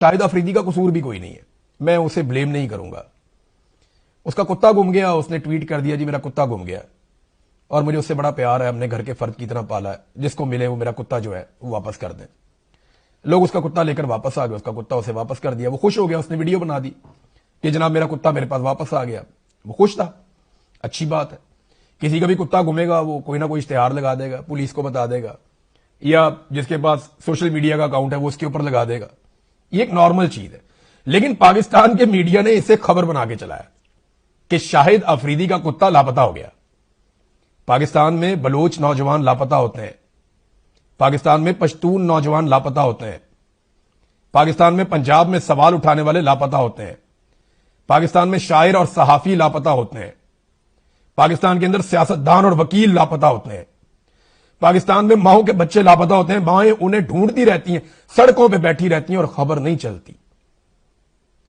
शाहिद अफरीदी का कसूर भी कोई नहीं है, मैं उसे ब्लेम नहीं करूंगा। उसका कुत्ता गुम गया, उसने ट्वीट कर दिया जी मेरा कुत्ता गुम गया और मुझे उससे बड़ा प्यार है, हमने घर के फर्द की तरह पाला है, जिसको मिले वो मेरा कुत्ता जो है वो वापस कर दें। लोग उसका कुत्ता लेकर वापस आ गए, उसका कुत्ता उसे वापस कर दिया, वो खुश हो गया, उसने वीडियो बना दी कि जनाब मेरा कुत्ता मेरे पास वापस आ गया। वो खुश था, अच्छी बात है। किसी का भी कुत्ता घूमेगा वो कोई ना कोई इश्तेहार लगा देगा, पुलिस को बता देगा, या जिसके पास सोशल मीडिया का अकाउंट है वो उसके ऊपर लगा देगा। ये एक नॉर्मल चीज है। लेकिन पाकिस्तान के मीडिया ने इसे खबर बना के चलाया कि शाहिद अफरीदी का कुत्ता लापता हो गया। पाकिस्तान में बलोच नौजवान लापता होते हैं, पाकिस्तान में पश्तून नौजवान लापता होते हैं, पाकिस्तान में पंजाब में सवाल उठाने वाले लापता होते हैं, पाकिस्तान में शायर और सहाफी लापता होते हैं, पाकिस्तान के अंदर सियासतदान और वकील लापता होते हैं, पाकिस्तान में माओ के बच्चे लापता होते हैं, माएं उन्हें ढूंढती रहती हैं, सड़कों पे बैठी रहती हैं और खबर नहीं चलती।